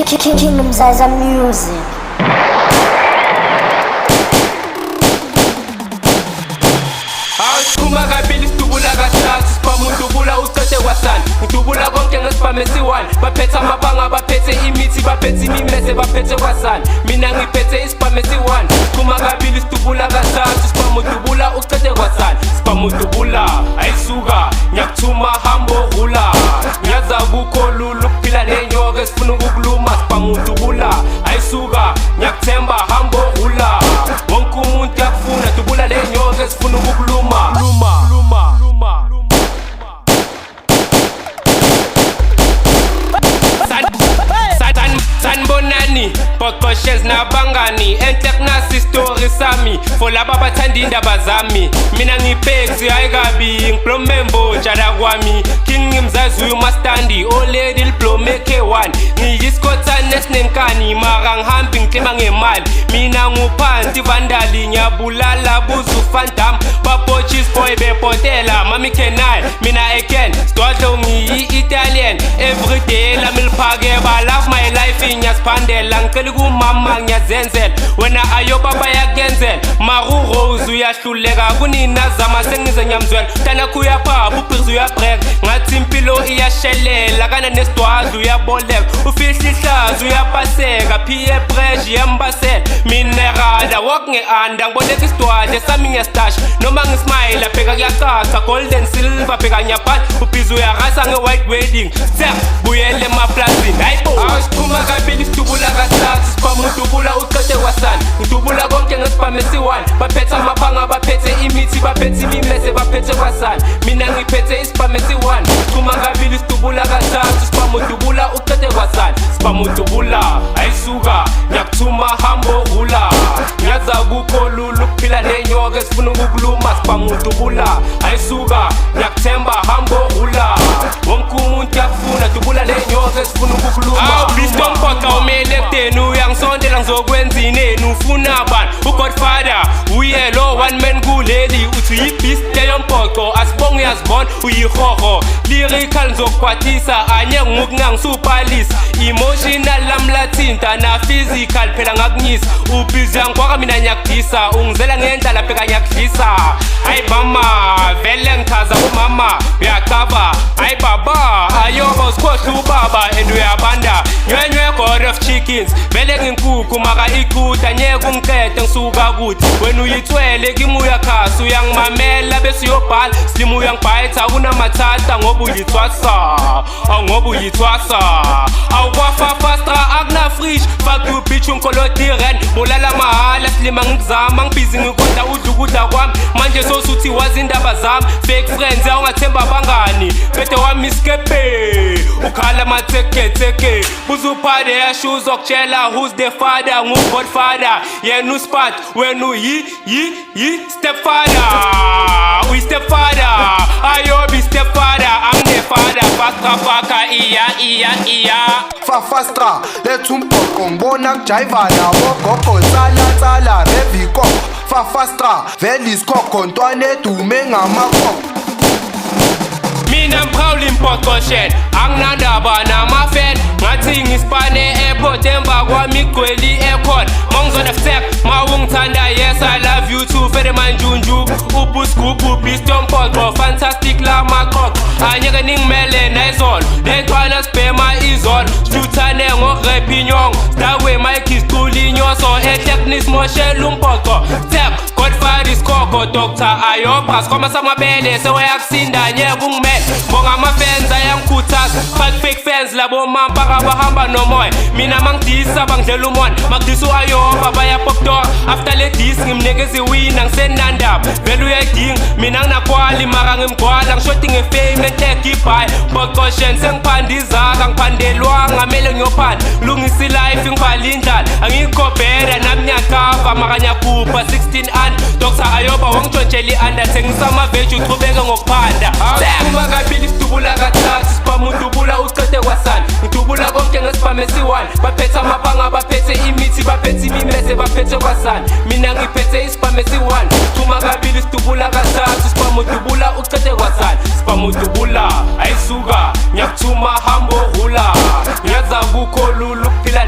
Kingdom Zaza Music. Kuma kabili stubula kasasi Spamu ndubula ucete wasani Ndubula konke ngesipamesi one Baphethe amabanga baphethe imithi baphethe imimese baphethe wasani Mina ngiphethe isipamesi one Kuma kabili stubula kasasi Spamu ndubula ucete wasani Spamu ndubula ayisuka nyakuthuma hambo rula Nyaza kukho lulu kuphila nenyoka sifuna ukukuluma Spamu ndubula ayisuka nyakuthemba hambo rula Wonke umuntu yakufuna ndubula lenyoka sifuna ukukuluma Sanbonani, Pokoshes na bangani Entek nasi story sami For laba bathanda indaba zami Mina ngipexi ayikabi Ngiplomembo jada kwami King ngimzazi uyumastandi Oledi liplome K1 Ngiyiskotane esinenkani Mara ngihambi ngiklima ngemali Mina nguphanti vandali Ngiyabulala buzu fandam Bapochis boy bepotela Mami kenai, mina again Stwadlo ngiyi-Italian Everyday lamilphake ba love my life Ngiyaspandela ngicela kumama ngiyazenzela Wena ayoba bayakenzela Maru Rose uyahluleka kuninazama sengize ngiyamzwela Tanakho uyaphapha ubhizi uyabreka Ngathi impilo iyashelela Kana nesdwadla uyaboleka Ufihla ihlazo uyapaseka Peer pressure iyambasela Minerala walk nge-under Ngiboleka isdwadla sami ngiyastasha Noma ngismile bheka kuyacaca Golden silver bheka ngiyaphansi Ubhizi uyarasa nge-white wedding Sek buyele emaplasini hayibo Awusiphuma kabili sidubula kasasi Spamu ndubula ucete wasani Ndubula konke ngesipamesi one Baphethe amabanga baphethe imithi baphethe imimese baphethe wasani Mina ngiphethe isipamesi one Siphuma kabili sidubula kasasi Spamu ndubula ucete wasani Spamu ndubula ayisuka nyakuthuma hambo rula Nyaza kukho lulu kuphila nenyoka sifuna ukukuluma Spamu ndubula ayisuka nyakuthemba hambo rula Wonke umuntu yakufuna ndubula lenyoka sifuna ukukuluma Bistompoka umele kuteni uyangisondela ngizokwenzini ufuna bani uGodfather uyelo one man kuleli uthi uyibhiste yompoko asibonga uyazibona uyihoho lyrical ngizokukhwathisa anye ngokungangisupalisa emotional lamlathinta na physical phela ngakunyisa ubhizi yangikwaka mina nyakudisa ungizela ngendlela pheka nyakudlisa hayi mama vele ngichaza umama uyacaba hayi baba ayoba usikhohle ubaba and uyabanda nywenywe god of chickens vele nginkukhu maka iqutha nyeke ungiqede ngisuka kuthi wena uyithwele kimi uyakhasa uyangimamela bese uyobhala slimu uyangibhayitha kunamathatha ngoba uyithwasa ngoba uyithwasa awukwafa fastra akuna frish fuck you bitch unkolodiren bolala mahala slima ngikuzama ngibhizi ngikodla udla ukudla kwami manje sosuthi wazi indaba zami fake friends awungathemba abangani bethe wami iskepe ukhala matheketheke buzuphade yashuza okutshela who's the father nguGodfather yena uspat wena uyi stepfather uyi stepfather ayobi stepfather angine father faka iya Fastra letha umbhoqo ngibona kujayiva nabo gogo tsala reviko Fastra vele isikhokho ntwana edume ngamakho Mina mphawula impokoshen anginandaba namafan ngathi ngispane airport emva kwami igcweli aircon mangizona ftek mawungithanda yes I love you too very manjunju ubuskupu bistompoqo fantastic la maqoqo anyeke ningimele nayizolo lentwana sibhema izolo shuthane ngorep inyongo stawe mike isiculi inyoso etechnis moshela umpoqo tek Godfather iskoko Dr. Ayobra Skoma samabele sewayakusinda nyeke ungimele Bonga ama-fans ayangikhuthaza fake fans labo mampaka bahamba nomoya Mina mangidisa bangidlela umona Magidisa u-Ayoba bayapoktora After le dis ngimnikeza iwina ngisenandaba Vele uyayidinga mina nginakwali mara ngimgwala Ngishoti ngefame nenteke ibhayi Pokoshen sengiphanda izaka ngiphandelwa ngamele ngiyophanda Lungisa ilife ngibhala indlala Angiyikhobhera nami ngiyakava mara ngiyakhupha 16 Dr. Ayoba wangitshontshela i-under Thengisamaveji uchubeke ngokuphanda Kuma kabili sidubula kathathu Spamu ndubula ucete wasani Ngidubula konke ngesipamesi one Baphethe amabanga baphethe imithi baphethe imimese baphethe wasani Mina ngiphethe isipamesi one Kuma kabili sidubula kathathu Spamu ndubula ucete wasani Spamu ndubula ayisuka nyakuthuma hambo rula Nyaza kukho lulu kuphila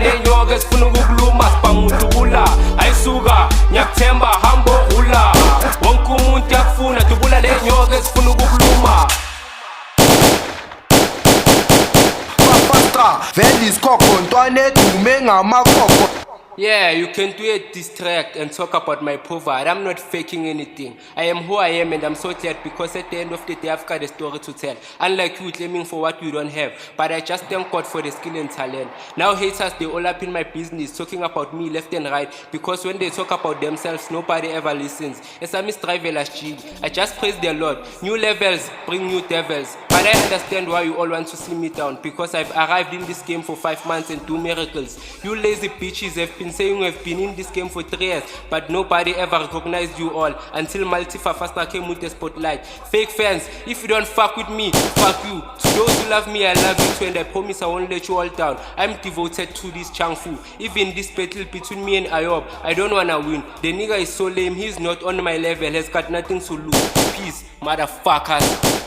ezifuna ukukuluma sibangudubula ayisuka ngiyakuthemba hambo hula wonke umuntu yakufuna dubula le nyoka ezifuna ukukuluma Fafastra vele isikhokho ntwana edume ngamakhokho. Yeah, you can do a diss track and talk about my poverty. I'm not faking anything. I am who I am and I'm so glad because at the end of the day I've got a story to tell. Unlike you claiming for what you don't have. But I just thank God for the skill and talent. Now haters, they all up in my business talking about me left and right. Because when they talk about themselves, nobody ever listens. As I strive I just praise the Lord. New levels bring new devils. But I understand why you all want to see me down. Because I've arrived in this game for 5 months and 2 miracles. You lazy bitches have been saying we've been in this game for 3 years, but nobody ever recognized you all until Multi Fafastra came with the spotlight. Fake fans, if you don't fuck with me, fuck you. To those who love me, I love you too, and I promise I won't let you all down. I'm devoted to this Chang Fu. Even this battle between me and Ayob, I don't wanna win. The nigga is so lame, he's not on my level, has got nothing to lose. Peace, motherfuckers.